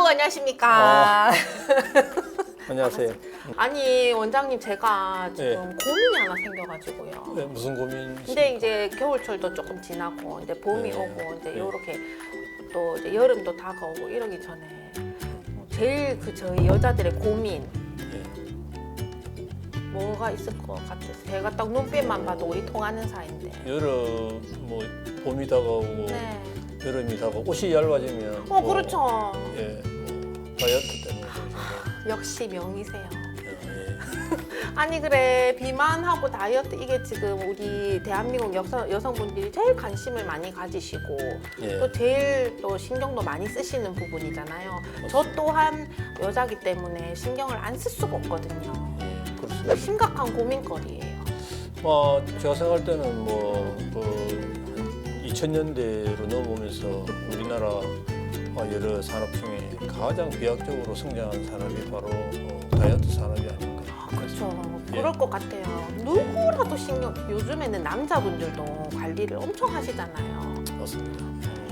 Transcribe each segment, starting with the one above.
안녕하십니까. 안녕하세요. 아니 원장님 제가 지금 네. 고민이 하나 생겨가지고요. 네, 무슨 고민? 근데 이제 겨울철도 조금 지나고 이제 봄이 네. 오고 이제 네. 요렇게 또 이제 여름도 다가오고 이러기 전에 제일 저희 여자들의 고민 네. 뭐가 있을 것 같아요. 제가 딱 눈빛만 봐도 우리 통하는 사이인데. 여름 뭐 봄이 다가오고 네. 여름이 다가오고 옷이 얇아지면 그렇죠. 예, 뭐 다이어트 때문에 역시 명이세요. 예. 아니 그래 비만하고 다이어트 이게 지금 우리 대한민국 여성분들이 제일 관심을 많이 가지시고 예. 또 제일 또 신경도 많이 쓰시는 부분이잖아요. 저 또한 여자기 때문에 신경을 안 쓸 수가 없거든요. 예, 그렇습니다. 심각한 고민거리예요. 제가 생각할 때는 뭐 2000년대로 넘어오면서 우리나라 여러 산업 중에 가장 비약적으로 성장한 산업이 바로 다이어트 산업이 아닌가. 그렇죠. 예. 그럴 것 같아요. 누구라도 신경 요즘에는 남자분들도 관리를 엄청 하시잖아요. 맞습니다.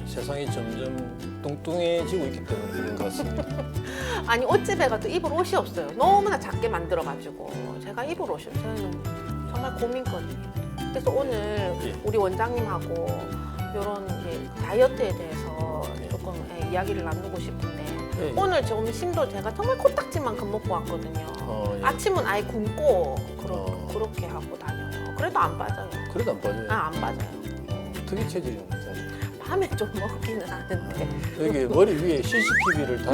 세상이 점점 뚱뚱해지고 있기 때문에 그런 것 같습니다. 아니 옷집에 가도 입을 옷이 없어요. 너무나 작게 만들어가지고 제가 입을 옷이 저는 정말 고민거리예요. 그래서 오늘 예. 우리 원장님하고 이런 이제 다이어트에 대해서 예. 조금 이야기를 나누고 싶은데 예. 오늘 점심도 제가 정말 코딱지만큼 먹고 왔거든요. 예. 아침은 아예 굶고 그렇게 어. 하고 다녀요. 그래도 안 빠져요. 그래도 안 빠져요. 안 빠져요. 특이 체질입니다. 밤에 좀 먹기는 하는데 여기 머리 위에 CCTV를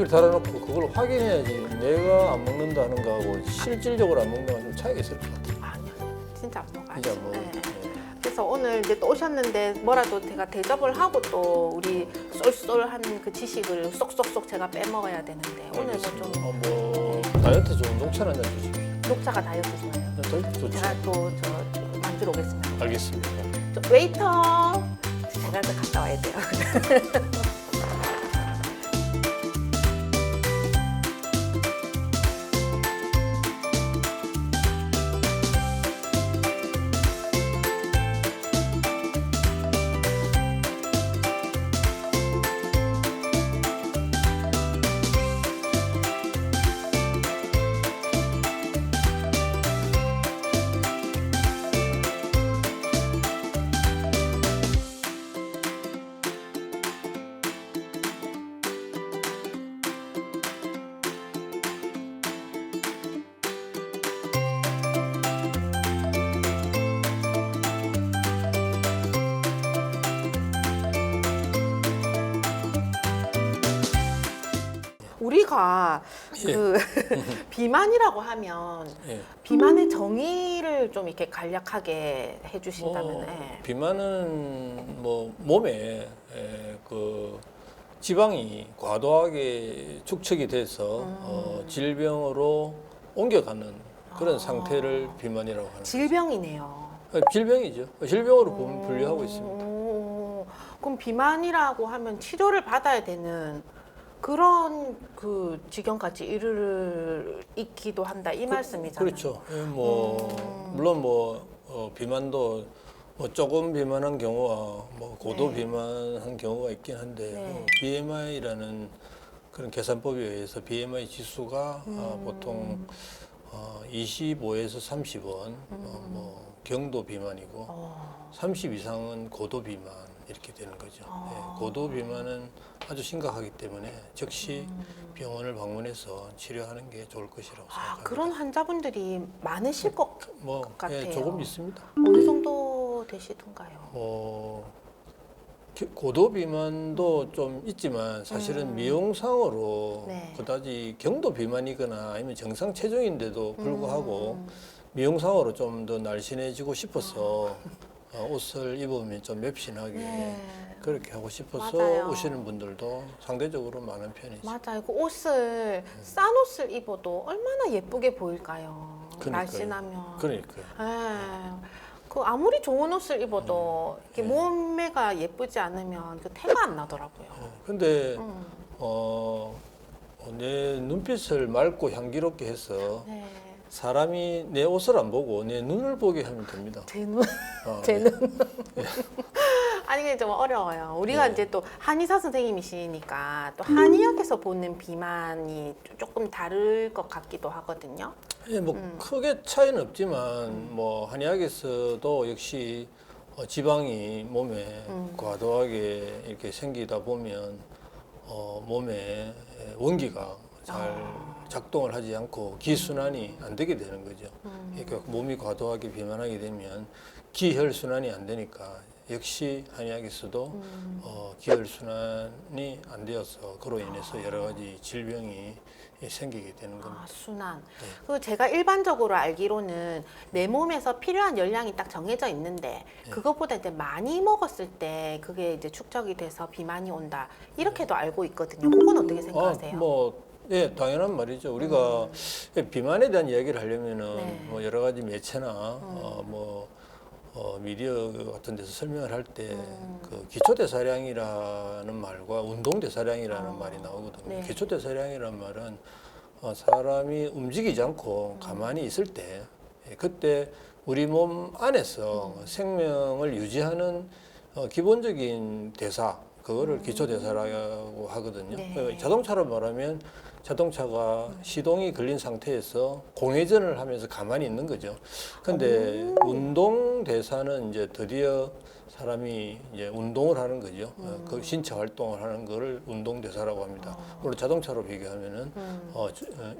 달아놓고 그걸 확인해야지 내가 안 먹는다는 거하고 실질적으로 안 먹는 거하고 좀 차이가 있을 것 같아요. 아니요, 진짜 안 먹어요. 진짜 뭐 네. 그래서 오늘 이제 또 오셨는데 뭐라도 제가 대접을 하고 또 우리 쏠쏠한 그 지식을 쏙쏙쏙 제가 빼먹어야 되는데 오늘 뭐 좀 다이어트 좋은 녹차 한잔 주시죠. 녹차가 다이어트 좋아요. 좋죠. 제가 또 저 만들어 오겠습니다. 알겠습니다. 저 웨이터 제가 또 갔다 와야 돼요. 우리가 예. 그 비만이라고 하면 예. 비만의 정의를 좀 이렇게 간략하게 해주신다면 예. 비만은 뭐 몸에 그 지방이 과도하게 축적이 돼서 질병으로 옮겨가는 그런 상태를 비만이라고 하는 질병이네요. 질병이죠. 질병으로 분류하고 있습니다. 그럼 비만이라고 하면 치료를 받아야 되는 그런 그 지경까지 이르기도 한다 이 말씀이잖아요. 그렇죠. 물론 비만도 조금 비만한 경우와 고도 네. 비만한 경우가 있긴 한데 네. BMI라는 그런 계산법에 의해서 BMI 지수가 보통 25에서 30은 경도 비만이고 30 이상은 고도 비만 이렇게 되는 거죠. 네, 고도 비만은 아주 심각하기 때문에 즉시 병원을 방문해서 치료하는 게 좋을 것이라고 생각합니다. 그런 환자분들이 많으실 것 같아요. 예, 조금 있습니다. 어느 정도 되시던가요? 고도 비만도 좀 있지만 사실은 미용상으로 네. 그다지 경도 비만이거나 아니면 정상 체중인데도 불구하고 미용상으로 좀 더 날씬해지고 싶어서 옷을 입으면 좀 맵신하게 네. 그렇게 하고 싶어서 맞아요. 오시는 분들도 상대적으로 많은 편이죠. 맞아요. 그 옷을 싼 옷을 입어도 얼마나 예쁘게 보일까요? 그러니까요. 날씬하면. 그러니까요. 예. 그 아무리 좋은 옷을 입어도 이렇게 몸매가 예쁘지 않으면 그 태가 안 나더라고요. 근데 내 눈빛을 맑고 향기롭게 해서 네. 사람이 내 옷을 안 보고 내 눈을 보게 하면 됩니다. 제 눈, 어, 제 네. 눈. 아니 이게 좀 어려워요. 우리가 네. 이제 또 한의사 선생님이시니까 또 한의학에서 보는 비만이 조금 다를 것 같기도 하거든요. 예, 뭐 크게 차이는 없지만 뭐 한의학에서도 역시 지방이 몸에 과도하게 이렇게 생기다 보면 몸에 원기가 잘 작동을 하지 않고 기순환이 안 되게 되는 거죠. 그러니까 몸이 과도하게 비만하게 되면 기혈순환이 안 되니까 역시 한의학에서도 기혈순환이 안 되어서 그로 인해서 여러 가지 질병이 생기게 되는 겁니다. 아, 순환. 네. 그 제가 일반적으로 알기로는 내 몸에서 필요한 열량이 딱 정해져 있는데 네. 그것보다 이제 많이 먹었을 때 그게 이제 축적이 돼서 비만이 온다. 이렇게도 알고 있거든요. 그건 어떻게 생각하세요? 예, 당연한 말이죠. 우리가 비만에 대한 이야기를 하려면은 네. 뭐 여러 가지 매체나 미디어 같은 데서 설명을 할 때 그 기초대사량이라는 말과 운동대사량이라는 말이 나오거든요. 네. 기초대사량이라는 말은 사람이 움직이지 않고 가만히 있을 때 그때 우리 몸 안에서 생명을 유지하는 기본적인 대사 그거를 기초대사라고 하거든요. 네. 자동차로 말하면 자동차가 시동이 걸린 상태에서 공회전을 하면서 가만히 있는 거죠. 근데 운동 대사는 이제 드디어 사람이 이제 운동을 하는 거죠. 그 신체 활동을 하는 거를 운동 대사라고 합니다. 물론 자동차로 비교하면은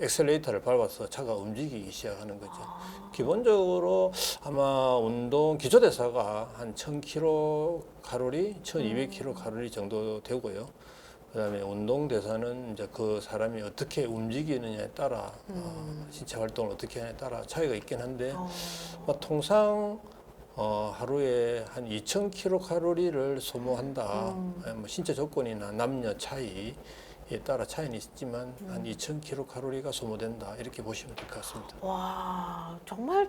엑셀레이터를 밟아서 차가 움직이기 시작하는 거죠. 기본적으로 아마 운동 기초 대사가 한 1000kcal, 1200kcal 정도 되고요. 그다음에 운동 대사는 이제 그 사람이 어떻게 움직이느냐에 따라 신체 활동을 어떻게 하냐에 따라 차이가 있긴 한데 통상 하루에 한 2000kcal를 소모한다. 뭐 신체 조건이나 남녀 차이에 따라 차이는 있지만 한 2000kcal가 소모된다. 이렇게 보시면 될 것 같습니다. 와, 정말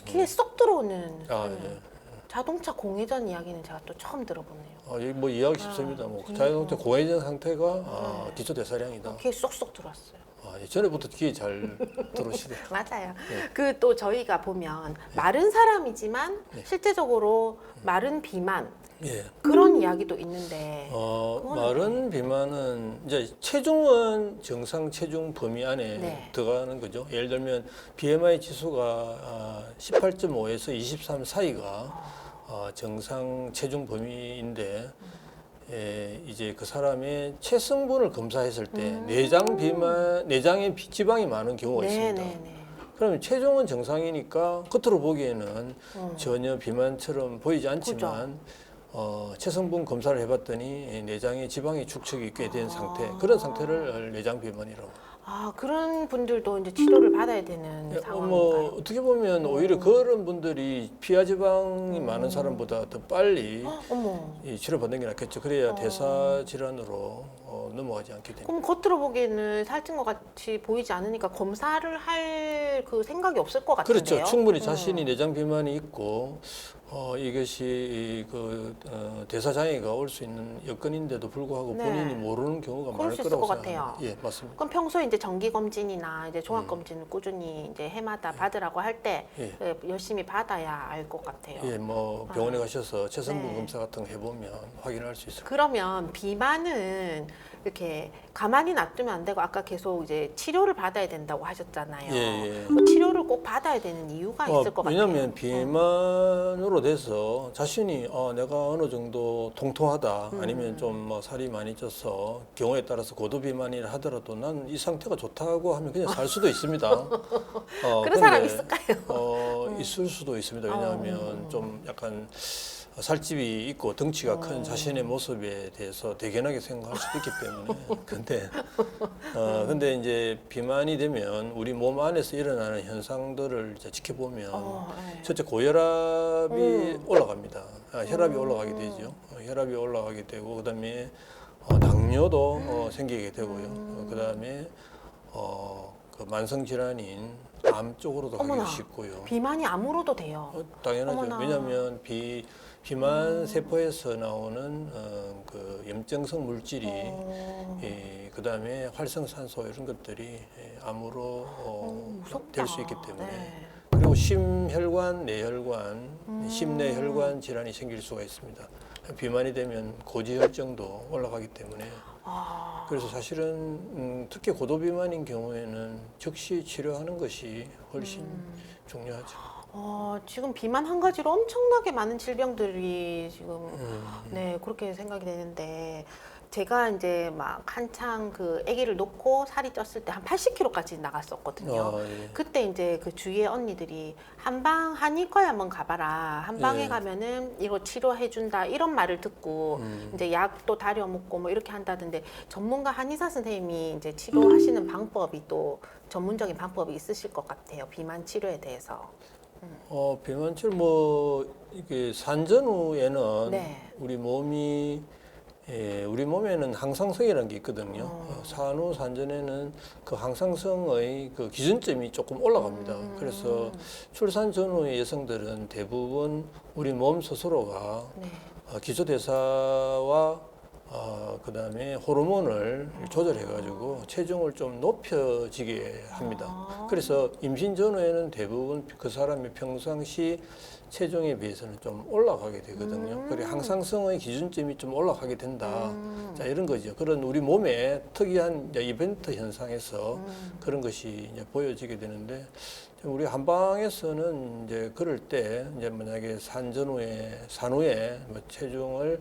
귀에 쏙 들어오는 예. 자동차 공회전 이야기는 제가 또 처음 들어보네요. 여기 뭐 이해하기 쉽습니다. 뭐 자동차 공회전 상태가 기초 대사량이다. 귀에 쏙쏙 들어왔어요. 전에부터 귀에 잘 들어오시네요. 맞아요. 네. 그 또 저희가 보면 마른 사람이지만 실제적으로 마른 비만 예. 그런 이야기도 있는데 그건 마른 비만은 이제 체중은 정상 체중 범위 안에 네. 들어가는 거죠. 예를 들면 BMI 지수가 18.5에서 23 사이가 정상 체중 범위인데 이제 그 사람의 체성분을 검사했을 때 내장에 지방이 많은 경우가 있습니다. 그러면 체중은 정상이니까 겉으로 보기에는 전혀 비만처럼 보이지 않지만 체성분 검사를 해봤더니 내장에 지방이 축적이 꽤 된 상태, 그런 상태를 내장 비만이라고. 그런 분들도 이제 치료를 받아야 되는 상황인가요? 어떻게 보면 오히려 그런 분들이 피하 지방이 많은 사람보다 더 빨리 이 치료받는 게 낫겠죠. 그래야 대사 질환으로 넘어가지 않게 됩니다. 그럼 겉으로 보기에는 살찐 것 같이 보이지 않으니까 검사를 할 그 생각이 없을 것 같은데요? 그렇죠. 충분히 자신이 내장 비만이 있고 이것이 대사 장애가 올 수 있는 여건인데도 불구하고 네. 본인이 모르는 경우가 그럴 많을 수 있을 거라고 것 같아요. 생각합니다. 예, 맞습니다. 그럼 평소에 이제 정기 검진이나 이제 종합 검진을 꾸준히 이제 해마다 받으라고 할 때 예. 열심히 받아야 알 것 같아요. 예, 뭐 병원에 가셔서 체성분 네. 검사 같은 거 해보면 확인할 수 있을 그러면 비만은 이렇게 가만히 놔두면 안 되고 아까 계속 이제 치료를 받아야 된다고 하셨잖아요. 예. 그 치료를 꼭 받아야 되는 이유가 있을 것 같아요. 왜냐하면 비만으로 돼서 자신이 내가 어느 정도 통통하다 아니면 좀 뭐 살이 많이 쪄서 경우에 따라서 고도 비만이라 하더라도 난 이 상태가 좋다고 하면 그냥 살 수도 있습니다. 그런 사람 있을까요? 있을 수도 있습니다. 왜냐하면 좀 약간 살집이 있고 덩치가 큰 자신의 모습에 대해서 대견하게 생각할 수도 있기 때문에. 근데 이제 비만이 되면 우리 몸 안에서 일어나는 현상들을 이제 지켜보면 네. 첫째 고혈압이 올라갑니다. 혈압이 올라가게 되죠. 혈압이 올라가게 되고 그다음에 당뇨도 생기게 되고요. 그다음에 그 만성 질환인 암 쪽으로도 가기 쉽고요. 비만이 암으로도 돼요. 당연하죠. 어머나. 왜냐하면 비만 세포에서 나오는 그 염증성 물질이 그다음에 활성산소 이런 것들이 암으로 될 수 있기 때문에 네. 그리고 심혈관, 내혈관, 심내혈관 질환이 생길 수가 있습니다. 비만이 되면 고지혈증도 올라가기 때문에 아, 그래서 사실은 특히 고도 비만인 경우에는 즉시 치료하는 것이 훨씬 중요하죠. 지금 비만 한 가지로 엄청나게 많은 질병들이 지금 음. 네 그렇게 생각이 되는데 제가 이제 막 한창 그 아기를 놓고 살이 쪘을 때 한 80kg까지 나갔었거든요. 예. 그때 이제 그 주위의 언니들이 한방 한의과에 한번 가봐라. 한방에 예. 가면은 이거 치료해준다 이런 말을 듣고 이제 약도 다려 먹고 뭐 이렇게 한다던데 전문가 한의사 선생님이 이제 치료하시는 방법이 또 전문적인 방법이 있으실 것 같아요. 비만 치료에 대해서. 비만 치료 뭐 이게 산전 후에는 네. 우리 몸에는 항상성이라는 게 있거든요. 산후 산전에는 그 항상성의 그 기준점이 조금 올라갑니다. 그래서 출산 전후의 여성들은 대부분 우리 몸 스스로가 네. 기초대사와 그다음에 호르몬을 조절해가지고 체중을 좀 높여지게 합니다. 그래서 임신 전후에는 대부분 그 사람이 평상시 체중에 비해서는 좀 올라가게 되거든요. 그래 항상성의 기준점이 좀 올라가게 된다. 자 이런 거죠. 그런 우리 몸의 특이한 이제 이벤트 현상에서 그런 것이 이제 보여지게 되는데 우리 한방에서는 이제 그럴 때 이제 만약에 산후에 뭐 체중을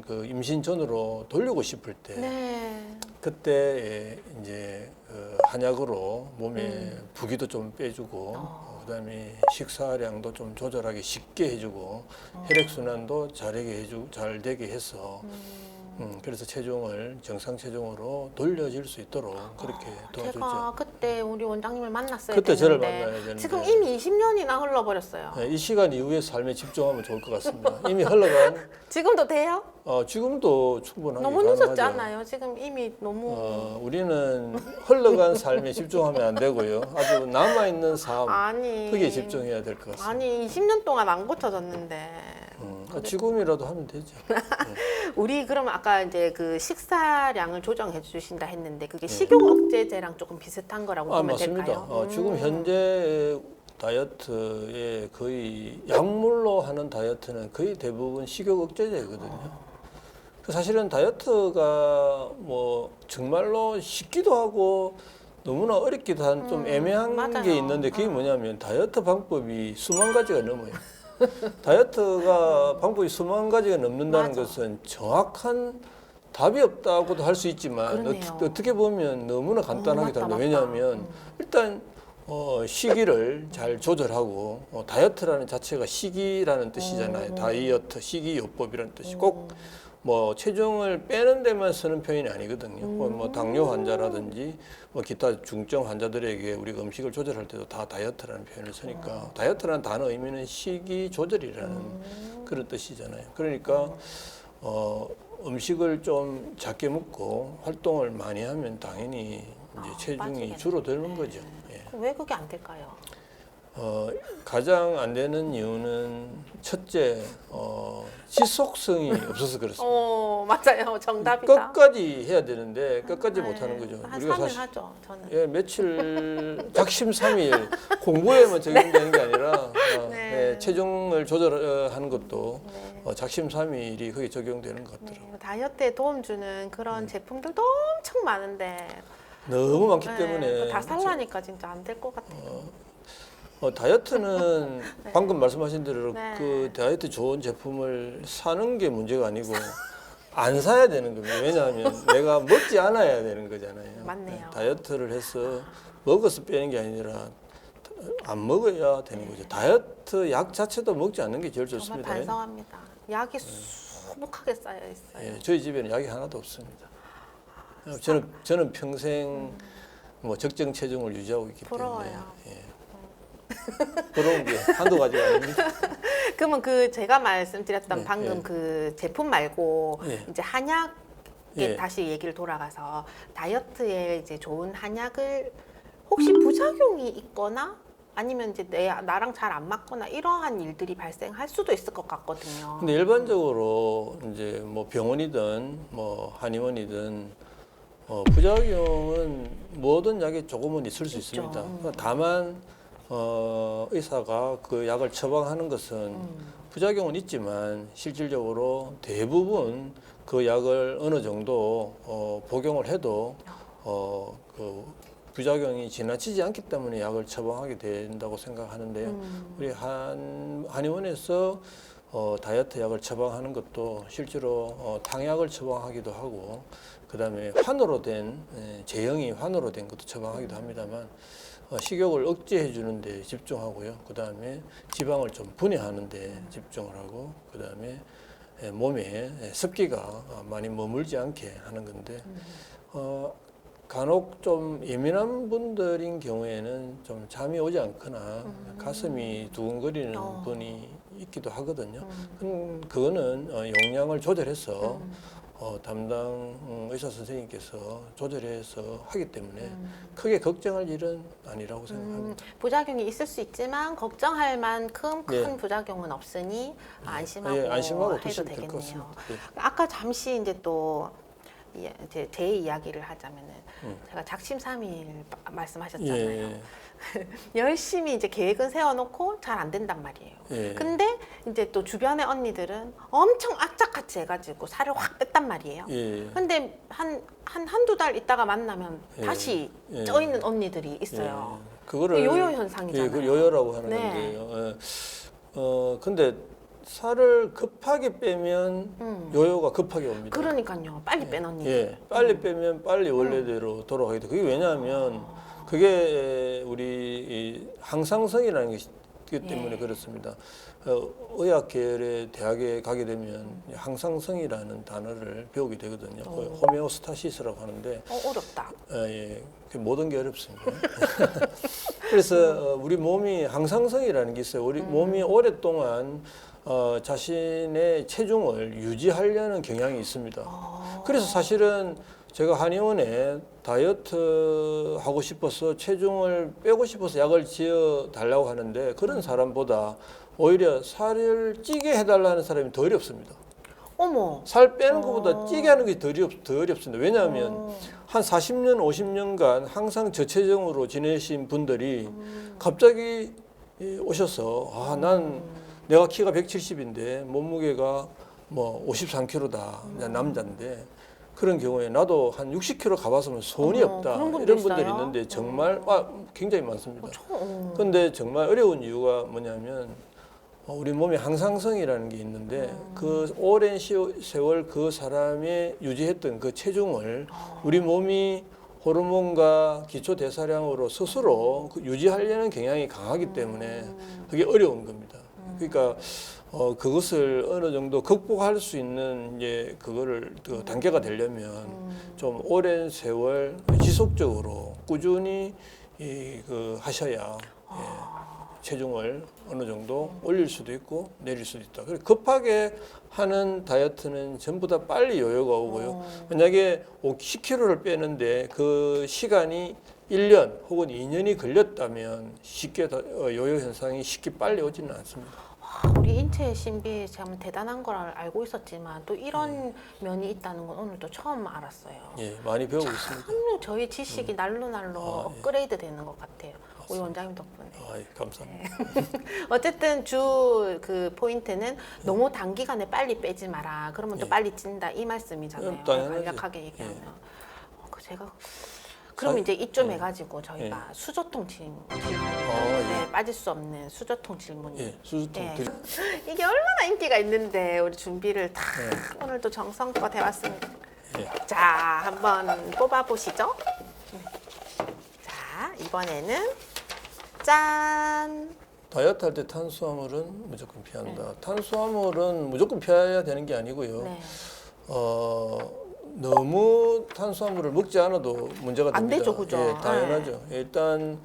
그 임신 전으로 돌리고 싶을 때 네. 그때 이제 그 한약으로 몸에 부기도 좀 빼주고 그다음에 식사량도 좀 조절하기 쉽게 해주고 혈액순환도 잘 되게 해서 그래서 체중을 정상 체중으로 돌려질 수 있도록 그렇게 도와주죠. 제가 그때 우리 원장님을 만났어야 그때 저를 되는데 만나야 되는데 지금 이미 20년이나 흘러버렸어요. 이 시간 이후에 삶에 집중하면 좋을 것 같습니다. 이미 흘러간 지금도 돼요? 지금도 충분하게 너무 가능하죠. 늦었지 않아요? 지금 이미 너무 우리는 흘러간 삶에 집중하면 안 되고요. 아주 남아 있는 삶 아니 거기에 집중해야 될 것 같습니다. 아니 20년 동안 안 고쳐졌는데 지금이라도 하면 되죠. 우리 그러면 아까 이제 그 식사량을 조정해 주신다 했는데 그게 식욕 억제제랑 조금 비슷한 거라고 보면 맞습니다. 될까요? 지금 현재 다이어트에 거의 약물로 하는 다이어트는 거의 대부분 식욕 억제제거든요. 사실은 다이어트가 뭐 정말로 쉽기도 하고 너무나 어렵기도 한 좀 애매한 맞아요. 게 있는데 그게 뭐냐면 다이어트 방법이 수만 가지가 넘어요. 다이어트가 방법이 수만 가지가 넘는다는 맞아. 것은 정확한 답이 없다고도 할 수 있지만 그러네요. 어떻게 보면 너무나 간단하기도 맞다, 합니다. 맞다. 왜냐하면 일단 시기를 잘 조절하고 다이어트라는 자체가 시기라는 뜻이잖아요. 다이어트, 식이요법이라는 뜻이 꼭 뭐 체중을 빼는 데만 쓰는 표현이 아니거든요. 뭐 당뇨 환자라든지 뭐 기타 중증 환자들에게 우리가 음식을 조절할 때도 다 다이어트라는 표현을 쓰니까 다이어트라는 단어 의미는 시기 조절이라는 그런 뜻이잖아요. 그러니까 음식을 좀 작게 먹고 활동을 많이 하면 당연히 이제 체중이 빠지겠네. 줄어드는 거죠. 예. 그럼 왜 그게 안 될까요? 가장 안 되는 이유는 첫째 지속성이 없어서 그렇습니다. 맞아요. 정답이다. 끝까지 해야 되는데 끝까지 못 하는 거죠. 한 우리가 3일 사실 하죠. 저는. 예, 며칠 작심삼일 공부에만 적용되는 게 아니라 네. 체중을 조절하는 것도 네. 작심삼일이 거기에 적용되는 것 같더라고요. 다이어트에 도움 주는 그런 제품들도 엄청 많은데 너무 많기 네, 때문에 그거 다 살라니까 진짜 안 될 것 같아요. 다이어트는 네. 방금 말씀하신 대로 네. 그 다이어트 좋은 제품을 사는 게 문제가 아니고 안 사야 되는 겁니다. 왜냐하면 내가 먹지 않아야 되는 거잖아요. 맞네요. 다이어트를 해서 먹어서 빼는 게 아니라 안 먹어야 되는 거죠. 다이어트 약 자체도 먹지 않는 게 제일 정말 좋습니다. 반성합니다. 약이 수북하게 쌓여 있어요. 예, 저희 집에는 약이 하나도 없습니다. 저는 평생 뭐 적정 체중을 유지하고 있기 부러워요. 때문에 예. 부러운 게 한두 가지가 아닙니다. 그러면 그 제가 말씀드렸던 네, 방금 네. 그 제품 말고 네. 이제 한약에 예. 다시 얘기를 돌아가서 다이어트에 이제 좋은 한약을 혹시 부작용이 있거나 아니면 이제 나랑 잘 안 맞거나 이러한 일들이 발생할 수도 있을 것 같거든요. 근데 일반적으로 이제 뭐 병원이든 뭐 한의원이든 부작용은 모든 약에 조금은 있을 수 있죠. 있습니다. 다만 의사가 그 약을 처방하는 것은 부작용은 있지만 실질적으로 대부분 그 약을 어느 정도 복용을 해도 그 부작용이 지나치지 않기 때문에 약을 처방하게 된다고 생각하는데요. 우리 한의원에서 다이어트 약을 처방하는 것도 실제로 당약을 처방하기도 하고, 그다음에 환으로 된 제형이 환으로 된 것도 처방하기도 합니다만, 식욕을 억제해 주는 데 집중하고요. 그다음에 지방을 좀 분해하는 데 집중을 하고, 그다음에 몸에 습기가 많이 머물지 않게 하는 건데, 간혹 좀 예민한 분들인 경우에는 좀 잠이 오지 않거나 가슴이 두근거리는 분이 있기도 하거든요. 그거는 용량을 조절해서 담당 의사 선생님께서 조절해서 하기 때문에 크게 걱정할 일은 아니라고 생각합니다. 부작용이 있을 수 있지만 걱정할 만큼 큰 네. 부작용은 없으니 안심하고, 예, 안심하고 해도 드시면 될것 되겠네요. 같습니다. 네. 아까 잠시 이제 또 제 이야기를 하자면은 제가 작심삼일 말씀하셨잖아요. 예, 열심히 이제 계획은 세워놓고 잘 안 된단 말이에요. 예. 근데 이제 또 주변의 언니들은 엄청 악착같이 해가지고 살을 확 뺐단 말이에요. 예. 근데 한두 달 있다가 만나면 예. 다시 예. 쪄 있는 언니들이 있어요. 예. 그거를 요요 현상이잖아요. 예, 그 요요라고 하는 네. 건데요. 근데 살을 급하게 빼면 요요가 급하게 옵니다. 그러니까요. 빨리 뺀 언니들. 예, 빨리 빼면 빨리 원래대로 돌아가게 돼. 그게 왜냐하면 그게 우리 이 항상성이라는 것이 있기 때문에 그렇습니다. 의학 계열의 대학에 가게 되면 항상성이라는 단어를 배우게 되거든요. 그 호메오스타시스라고 하는데 어렵다. 예, 그 모든 게 어렵습니다. 그래서 우리 몸이 항상성이라는 게 있어요. 우리 몸이 오랫동안 자신의 체중을 유지하려는 경향이 있습니다. 그래서 사실은 제가 한의원에 다이어트 하고 싶어서 체중을 빼고 싶어서 약을 지어 달라고 하는데 그런 사람보다 오히려 살을 찌게 해달라는 사람이 더 어렵습니다. 어머. 살 빼는 것보다 찌게 하는 게 더 어렵습니다. 왜냐하면 한 40년, 50년간 항상 저체중으로 지내신 분들이 갑자기 오셔서 난 내가 키가 170인데 몸무게가 뭐 53kg다. 남자인데 그런 경우에 나도 한 60kg 가봤으면 손이 없다. 그런 분도 이런 분들이 있어요? 있는데 정말 굉장히 많습니다. 어. 그런데 정말 어려운 이유가 뭐냐면 우리 몸에 항상성이라는 게 있는데 그 오랜 세월 그 사람이 유지했던 그 체중을 우리 몸이 호르몬과 기초 대사량으로 스스로 유지하려는 경향이 강하기 때문에 그게 어려운 겁니다. 그러니까 그것을 어느 정도 극복할 수 있는 이제 그거를 그 단계가 되려면 좀 오랜 세월 지속적으로 꾸준히 하셔야 체중을 어느 정도 올릴 수도 있고 내릴 수도 있다. 그래서 급하게 하는 다이어트는 전부 다 빨리 요요가 오고요. 만약에 10kg를 빼는데 그 시간이 1년 혹은 2년이 걸렸다면 쉽게 요요 현상이 쉽게 빨리 오지는 않습니다. 우리 인체의 신비 참 대단한 걸 알고 있었지만 또 이런 면이 있다는 건 오늘 또 처음 알았어요. 예, 많이 배우고 있습니다. 참 저희 지식이 날로 예. 업그레이드 되는 것 같아요. 우리 원장님 덕분에. 예, 감사합니다. 어쨌든 주 그 포인트는 너무 단기간에 빨리 빼지 마라. 그러면 또 빨리 찐다 이 말씀이잖아요. 당연하죠. 간략하게 얘기하면. 제가 그럼 이제 이쯤 해가지고 저희가 수저통 질문, 네, 빠질 수 없는 수저통 질문이. 예, 수수통 네. 드리. 이게 얼마나 인기가 있는데 우리 준비를 다 오늘도 정성껏 해왔습니다. 예. 자, 한번 뽑아보시죠. 자, 이번에는 짠. 다이어트 할 때 탄수화물은 무조건 피한다. 탄수화물은 무조건 피해야 되는 게 아니고요. 네. 너무 탄수화물을 먹지 않아도 문제가 안 됩니다. 되죠, 그죠? 예, 당연하죠. 일단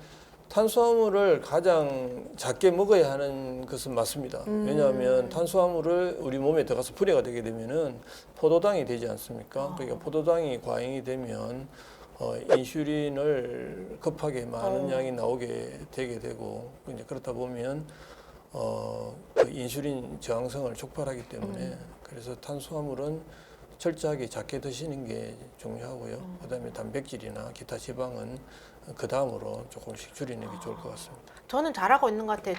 탄수화물을 가장 작게 먹어야 하는 것은 맞습니다. 왜냐하면 탄수화물을 우리 몸에 들어가서 분해가 되게 되면은 포도당이 되지 않습니까? 그러니까 포도당이 과잉이 되면 인슐린을 급하게 많은 양이 나오게 되게 되고 이제 그렇다 보면 그 인슐린 저항성을 촉발하기 때문에 그래서 탄수화물은 철저하게 작게 드시는 게 중요하고요. 그다음에 단백질이나 기타 지방은 그 다음으로 조금씩 줄이는 게 좋을 것 같습니다. 저는 잘하고 있는 것 같아요.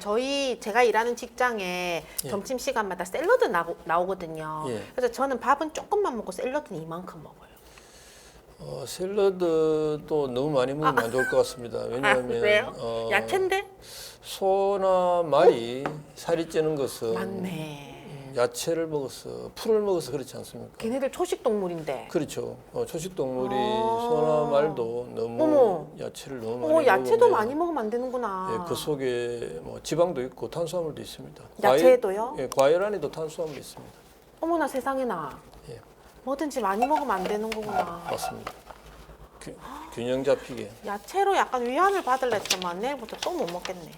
제가 일하는 직장에 예. 점심 시간마다 샐러드 나오거든요. 예. 그래서 저는 밥은 조금만 먹고 샐러드는 이만큼 먹어요. 샐러드도 너무 많이 먹으면 안 좋을 것 같습니다. 왜냐하면 그래요? 야채인데? 소나 말이 살이 찌는 것은 맞네. 야채를 먹어서 풀을 먹어서 그렇지 않습니까? 걔네들 초식 동물인데. 그렇죠. 초식 동물이 아. 소나 말도 너무 어머. 야채를 너무 많이 야채도 먹으면 많이 먹으면 안 되는구나. 예, 그 속에 뭐 지방도 있고 탄수화물도 있습니다. 야채에도요? 과일 안에도 탄수화물이 있습니다. 어머나 세상에나. 예, 뭐든지 많이 먹으면 안 되는 거구나. 맞습니다. 균형 잡히게 야채로 약간 위안을 받을래 했더만 내일부터 또 못 먹겠네.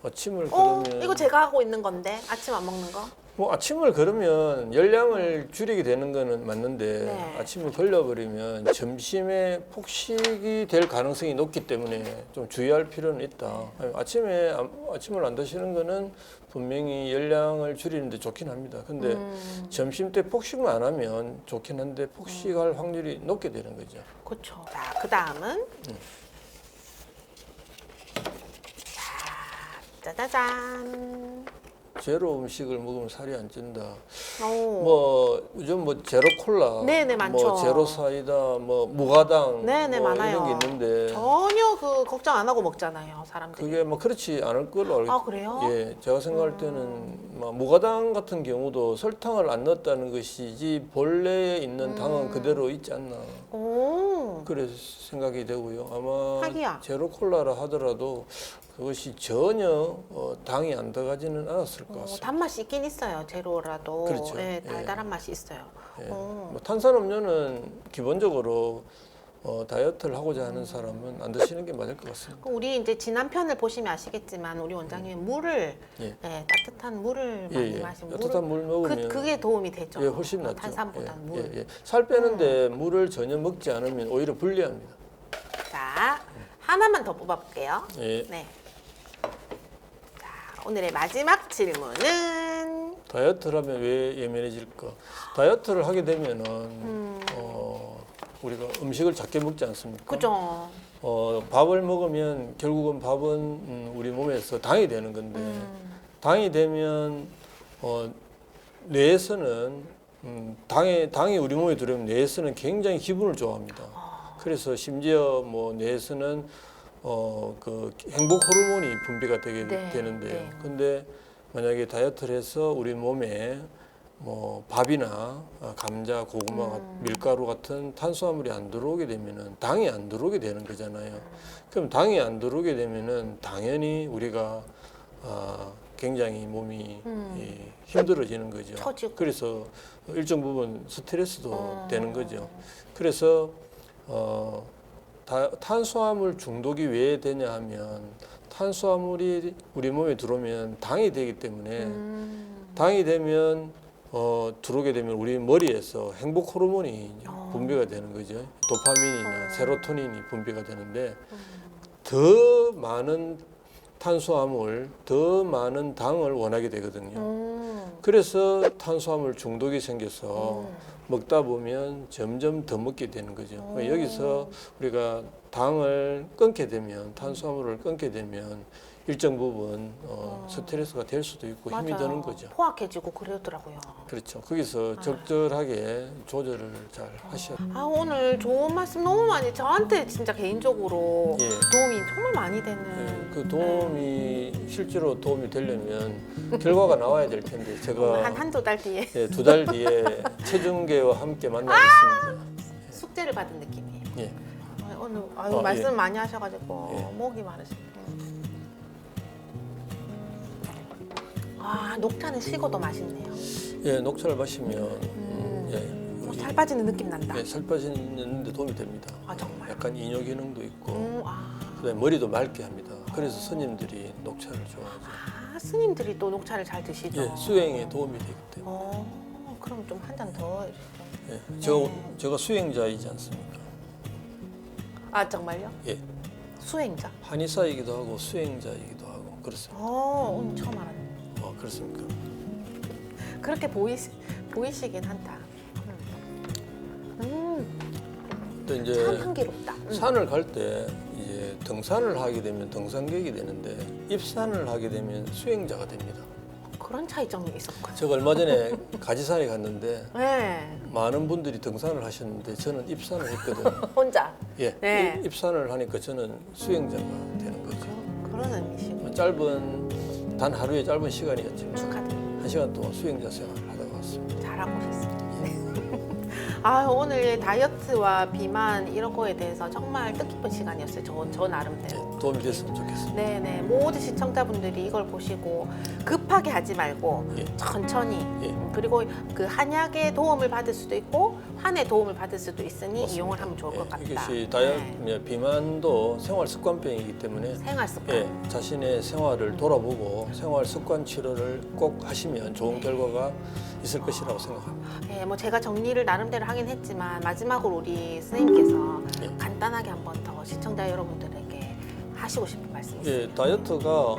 아침을 그러면 이거 제가 하고 있는 건데 아침 안 먹는 거? 뭐 아침을 걸으면 열량을 줄이게 되는 거는 맞는데 네. 아침을 걸려버리면 점심에 폭식이 될 가능성이 높기 때문에 좀 주의할 필요는 있다. 아침을 안 드시는 거는 분명히 열량을 줄이는데 좋긴 합니다. 근데 점심 때 폭식만 안 하면 좋긴 한데 폭식할 확률이 높게 되는 거죠. 그렇죠. 자, 그 다음은 자, 짜자잔. 제로 음식을 먹으면 살이 안 찐다. 오. 뭐 요즘 뭐 제로 콜라, 네네, 많죠. 뭐 제로 사이다, 뭐 무가당, 네네, 뭐 많아요. 이런 게 있는데 전혀 그 걱정 안 하고 먹잖아요, 사람들이. 그게 뭐 그렇지 않을 걸로 알고. 아, 그래요? 예, 제가 생각할 때는 뭐 무가당 같은 경우도 설탕을 안 넣었다는 것이지 본래에 있는 당은 그대로 있지 않나. 오. 그래 생각이 되고요. 아마 하기야. 제로 콜라라 하더라도 그것이 전혀 당이 안 들어가지는 않았을 것 같습니다. 단맛이 있긴 있어요, 제로라도. 그렇죠. 예, 예. 달달한 맛이 있어요. 예. 오. 뭐 탄산음료는 기본적으로 다이어트를 하고자 하는 사람은 안 드시는 게 맞을 것 같습니다. 우리 이제 지난 편을 보시면 아시겠지만 우리 원장님이 물을 예. 따뜻한 물을 많이 마시면 따뜻한 물 먹으면 그게 도움이 되죠. 예, 훨씬 낫죠. 탄산보다는 물. 예. 살 빼는데 물을 전혀 먹지 않으면 오히려 불리합니다. 자, 하나만 더 뽑아볼게요. 예. 네. 자, 오늘의 마지막 질문은 다이어트를 하면 왜 예민해질까? 다이어트를 하게 되면은 우리가 음식을 작게 먹지 않습니까? 그죠. 밥을 먹으면 결국은 밥은 우리 몸에서 당이 되는 건데 당이 되면 뇌에서는 당이 우리 몸에 들어오면 뇌에서는 굉장히 기분을 좋아합니다. 그래서 심지어 뭐 뇌에서는 그 행복 호르몬이 분비가 되게 네, 되는데요. 네. 근데 만약에 다이어트를 해서 우리 몸에 뭐 밥이나 감자, 고구마, 밀가루 같은 탄수화물이 안 들어오게 되면은 당이 안 들어오게 되는 거잖아요. 그럼 당이 안 들어오게 되면은 당연히 우리가 굉장히 몸이 힘들어지는 거죠. 처지고. 그래서 일정 부분 스트레스도 되는 거죠. 그래서 탄수화물 중독이 왜 되냐 하면 탄수화물이 우리 몸에 들어오면 당이 되기 때문에 당이 되면 들어오게 되면 우리 머리에서 행복 호르몬이 분비가 되는 거죠. 도파민이나 세로토닌이 분비가 되는데 더 많은 탄수화물, 더 많은 당을 원하게 되거든요. 그래서 탄수화물 중독이 생겨서 먹다 보면 점점 더 먹게 되는 거죠. 여기서 우리가 당을 끊게 되면 탄수화물을 끊게 되면 일정 부분 스트레스가 될 수도 있고 힘이 맞아요. 드는 거죠. 포악해지고 그러더라고요. 그렇죠. 거기서 적절하게 조절을 잘 하셔야 돼요. 오늘 좋은 말씀 너무 많이 저한테 진짜 개인적으로 예. 도움이 정말 많이 되는 그 도움이 실제로 도움이 되려면 결과가 나와야 될 텐데 제가 한두 달 뒤에 두 달 뒤에 체중계와 함께 만나겠습니다. 숙제를 받은 느낌이에요. 예. 오늘 예. 말씀 많이 하셔가지고 예. 목이 마르시고. 녹차는 식어도 맛있네요. 예, 녹차를 마시면 살 빠지는 느낌 난다. 살 빠지는 데 도움이 됩니다. 정말. 약간 이뇨 기능도 있고 그다음에 머리도 맑게 합니다. 그래서 스님들이 녹차를 좋아하죠. 스님들이 또 녹차를 잘 드시죠. 예, 수행에 도움이 되기 때문에. 그럼 좀 한 잔 더 해주시죠. 예, 제가 수행자이지 않습니까? 정말요? 예, 수행자. 한의사이기도 하고 수행자이기도 하고 그렇습니다. 오늘 처음 알았네. 그렇습니까? 그렇게 보이시긴 한다. 또 이제 참 향기롭다. 산을 갈 때 이제 등산을 하게 되면 등산객이 되는데 입산을 하게 되면 수행자가 됩니다. 그런 차이점이 있었군요. 제가 얼마 전에 가지산에 갔는데 네, 많은 분들이 등산을 하셨는데 저는 입산을 했거든요. 혼자. 예, 네. 입산을 하니까 저는 수행자가 되는 거죠. 그런 의미시고 짧은 단 하루의 짧은 시간이었지만 축하드립니다. 1시간 동안 수행자 생활을 하다가 왔습니다. 잘하고 오셨습니다. 아, 오늘 다이어트와 비만 이런 거에 대해서 정말 뜻깊은 시간이었어요. 저 나름대로. 도움이 됐으면 좋겠습니다. 네네, 모든 시청자분들이 이걸 보시고 급하게 하지 말고 예. 천천히 예. 그리고 그 한약의 도움을 받을 수도 있고 환의 도움을 받을 수도 있으니 맞습니다. 이용을 하면 좋을 것 예, 같다. 이것이 네. 비만도 생활 습관병이기 때문에 생활 습관. 예, 자신의 생활을 돌아보고 생활 습관 치료를 꼭 하시면 좋은 결과가 있을 것이라고 생각합니다. 네, 뭐 제가 정리를 나름대로 하긴 했지만 마지막으로 우리 선생님께서 예. 간단하게 한 번 더 시청자 여러분들에게 하시고 싶은 말씀 있으세요? 예, 다이어트가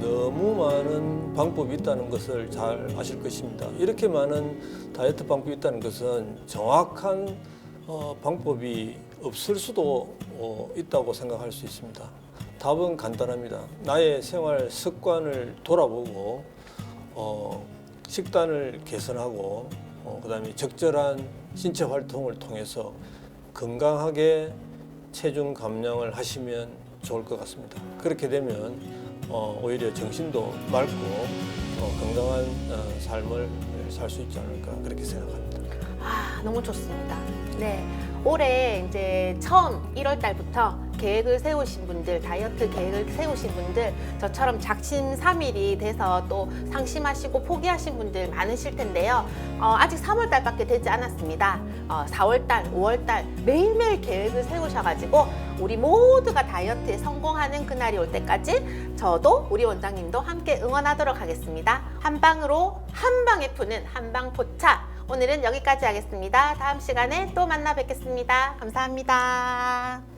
너무 많은 방법이 있다는 것을 잘 아실 것입니다. 이렇게 많은 다이어트 방법이 있다는 것은 정확한 방법이 없을 수도 있다고 생각할 수 있습니다. 답은 간단합니다. 나의 생활 습관을 돌아보고 식단을 개선하고 그다음에 적절한 신체 활동을 통해서 건강하게 체중 감량을 하시면 좋을 것 같습니다. 그렇게 되면 오히려 정신도 맑고 건강한 삶을 살 수 있지 않을까 그렇게 생각합니다. 아, 너무 좋습니다. 네. 올해 이제 처음 1월 달부터 계획을 세우신 분들, 다이어트 계획을 세우신 분들, 저처럼 작심삼일이 돼서 또 상심하시고 포기하신 분들 많으실 텐데요. 아직 3월 달밖에 되지 않았습니다. 4월 달, 5월 달 매일매일 계획을 세우셔가지고 우리 모두가 다이어트에 성공하는 그날이 올 때까지 저도 우리 원장님도 함께 응원하도록 하겠습니다. 한방으로 한방에 푸는 한방포차. 오늘은 여기까지 하겠습니다. 다음 시간에 또 만나 뵙겠습니다. 감사합니다.